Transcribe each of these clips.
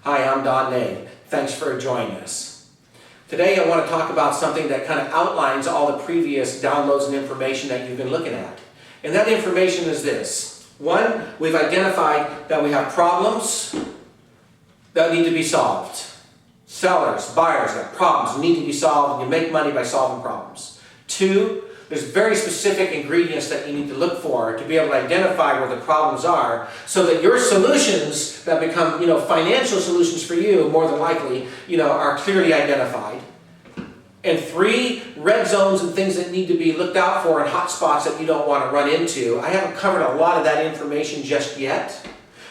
Hi, I'm Don Ney. Thanks for joining us. Today I want to talk about something that kind of outlines all the previous downloads and information that you've been looking at. And that information is this. One, we've identified that we have problems that need to be solved. Sellers, buyers have problems need to be solved, and you make money by solving problems. Two, there's very specific ingredients that you need to look for to be able to identify where the problems are so that your solutions that become, financial solutions for you, more than likely, are clearly identified. And three, red zones and things that need to be looked out for and hot spots that you don't want to run into. I haven't covered a lot of that information just yet,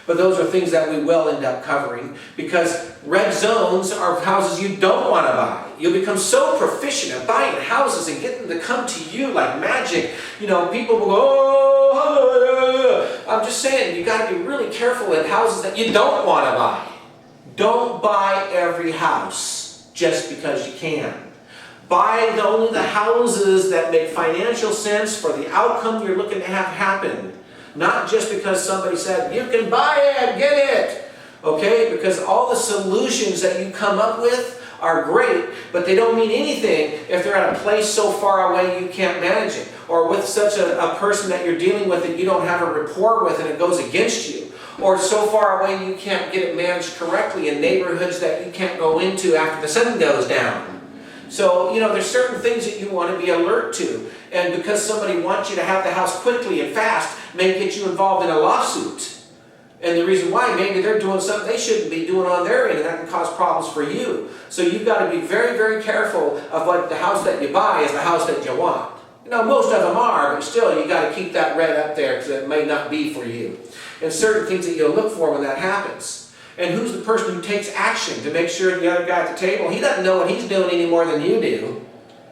but those are things that we will end up covering because red zones are houses you don't want to buy. You'll become so proficient at buying houses and getting them to come to you like magic. People will go, oh, I'm just saying, you got to be really careful at houses that you don't want to buy. Don't buy every house just because you can. Buy only the houses that make financial sense for the outcome you're looking to have happen. Not just because somebody said, you can buy it, get it. Okay? Because all the solutions that you come up with are great, but they don't mean anything if they're at a place so far away you can't manage it. Or with such a person that you're dealing with that you don't have a rapport with and it goes against you. Or so far away you can't get it managed correctly in neighborhoods that you can't go into after the sun goes down. So, there's certain things that you want to be alert to. And because somebody wants you to have the house quickly and fast, may get you involved in a lawsuit. And the reason why, maybe they're doing something they shouldn't be doing on their end, and that can cause problems for you. So you've got to be very, very careful of what the house that you buy is the house that you want. Most of them are, but still, you got to keep that red up there because it may not be for you. And certain things that you'll look for when that happens. And who's the person who takes action to make sure the other guy at the table, he doesn't know what he's doing any more than you do.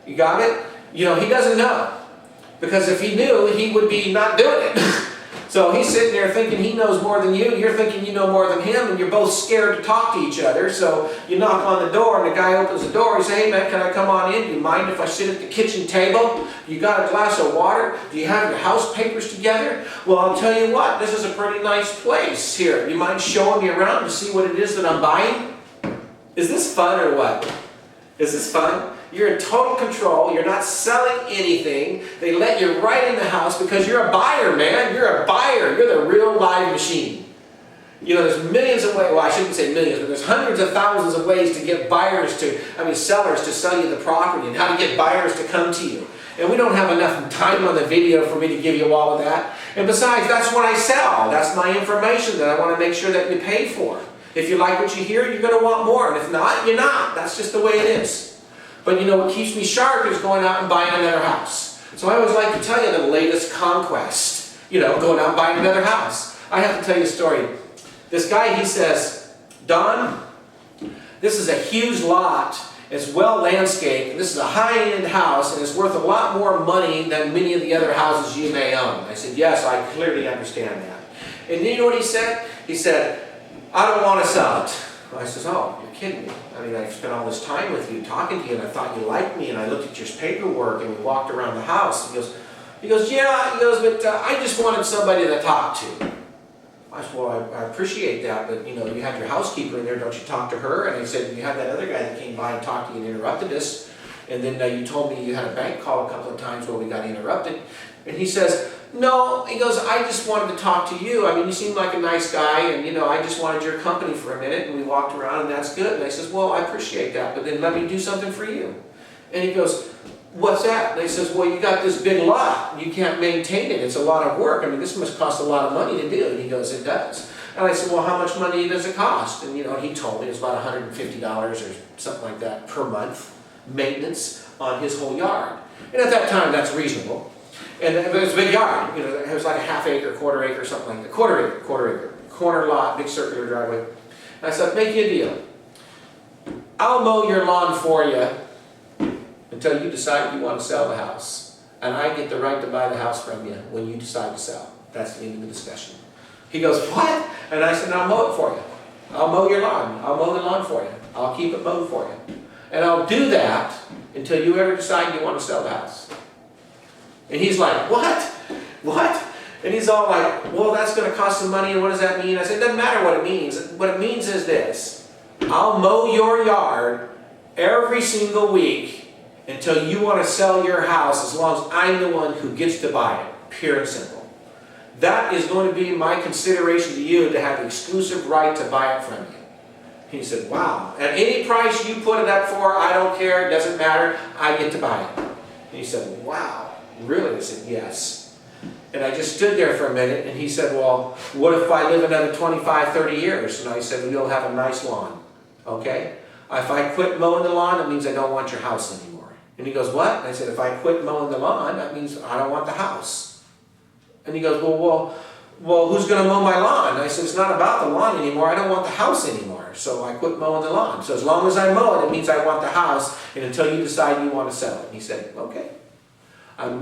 You got it? He doesn't know. Because if he knew, he would be not doing it. So he's sitting there thinking he knows more than you, you're thinking you know more than him, and you're both scared to talk to each other. So you knock on the door, and the guy opens the door. He says, hey man, can I come on in? Do you mind if I sit at the kitchen table? You got a glass of water? Do you have your house papers together? Well, I'll tell you what, this is a pretty nice place here. Do you mind showing me around to see what it is that I'm buying? Is this fun or what? Is this fun? You're in total control. You're not selling anything. They let you right in the house because you're a buyer, man. You're a buyer. You're the real live machine. There's millions of ways. Well, I shouldn't say millions, but there's hundreds of thousands of ways to get sellers to sell you the property and how to get buyers to come to you. And we don't have enough time on the video for me to give you all of that. And besides, that's what I sell. That's my information that I want to make sure that you pay for. If you like what you hear, you're going to want more. And if not, you're not. That's just the way it is. But what keeps me sharp is going out and buying another house. So I always like to tell you the latest conquest. Going out and buying another house. I have to tell you a story. This guy, he says, Don, this is a huge lot. It's well landscaped. And this is a high-end house, and it's worth a lot more money than many of the other houses you may own. I said, yes, I clearly understand that. And you know what he said? He said, I don't want to sell it. I says, oh, you're kidding me. I spent all this time with you, talking to you, and I thought you liked me, and I looked at your paperwork, and we walked around the house. He goes, yeah, but I just wanted somebody to talk to. I said, well, I appreciate that, but, you have your housekeeper in there, don't you talk to her? And he said, you had that other guy that came by and talked to you and interrupted us, and then you told me you had a bank call a couple of times where we got interrupted. And he says, no, he goes, I just wanted to talk to you. You seem like a nice guy, and, I just wanted your company for a minute, and we walked around, and that's good. And I says, well, I appreciate that, but then let me do something for you. And he goes, what's that? And I says, well, you got this big lot. You can't maintain it. It's a lot of work. this must cost a lot of money to do. And he goes, it does. And I said, well, how much money does it cost? And, he told me it was about $150 or something like that per month, maintenance on his whole yard. And at that time, that's reasonable. And it was a big yard. It was like a half acre, quarter acre, something like that. Quarter acre. Corner lot, big circular driveway. And I said, make you a deal. I'll mow your lawn for you until you decide you want to sell the house. And I get the right to buy the house from you when you decide to sell. That's the end of the discussion. He goes, what? And I said, I'll mow it for you. I'll mow your lawn. I'll mow the lawn for you. I'll keep it mowed for you. And I'll do that until you ever decide you want to sell the house. And he's like, what? What? And he's all like, well, that's going to cost some money, and what does that mean? I said, it doesn't matter what it means. What it means is this. I'll mow your yard every single week until you want to sell your house, as long as I'm the one who gets to buy it. Pure and simple. That is going to be my consideration to you, to have the exclusive right to buy it from you. He said, wow. At any price you put it up for, I don't care, it doesn't matter, I get to buy it. And he said, wow, really? I said, yes. And I just stood there for a minute, and he said, well, what if I live another 25, 30 years? And I said, well, you'll have a nice lawn, okay? If I quit mowing the lawn, it means I don't want your house anymore. And he goes, what? And I said, if I quit mowing the lawn, that means I don't want the house. And he goes, well, who's going to mow my lawn? And I said, it's not about the lawn anymore. I don't want the house anymore. So I quit mowing the lawn. So as long as I mow it, it means I want the house, and until you decide you want to sell it. And he said, okay. I'm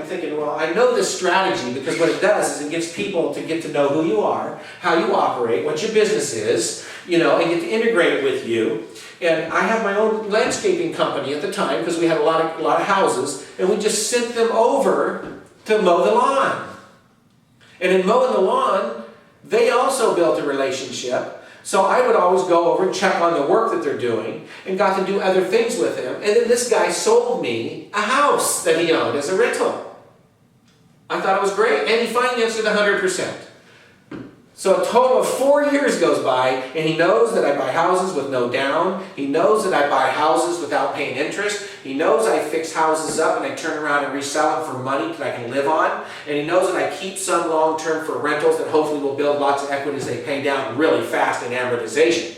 thinking, well, I know this strategy, because what it does is it gets people to get to know who you are, how you operate, what your business is, and get to integrate with you. And I have my own landscaping company at the time, because we had a lot of houses, and we just sent them over to mow the lawn. And in mowing the lawn, they also built a relationship. So I would always go over and check on the work that they're doing, and got to do other things with him. And then this guy sold me a house that he owned as a rental. I thought it was great, and he financed it 100%. So a total of 4 years goes by, and he knows that I buy houses with no down. He knows that I buy houses without paying interest. He knows I fix houses up and I turn around and resell them for money that I can live on. And he knows that I keep some long-term for rentals that hopefully will build lots of equity as they pay down really fast in amortization.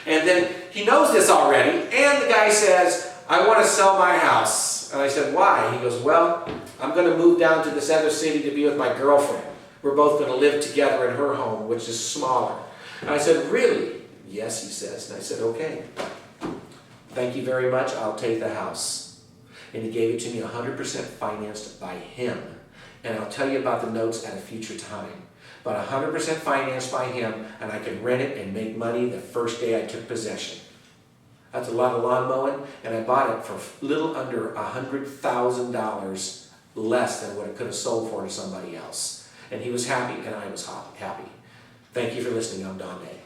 And then he knows this already, and the guy says, I want to sell my house. And I said, why? He goes, well, I'm going to move down to this other city to be with my girlfriend. We're both going to live together in her home, which is smaller. And I said, really? Yes, he says. And I said, okay. Thank you very much. I'll take the house. And he gave it to me 100% financed by him. And I'll tell you about the notes at a future time. But 100% financed by him, and I could rent it and make money the first day I took possession. That's a lot of lawn mowing, and I bought it for a little under $100,000 less than what it could have sold for to somebody else. And he was happy, and I was happy. Thank you for listening. I'm Don Day.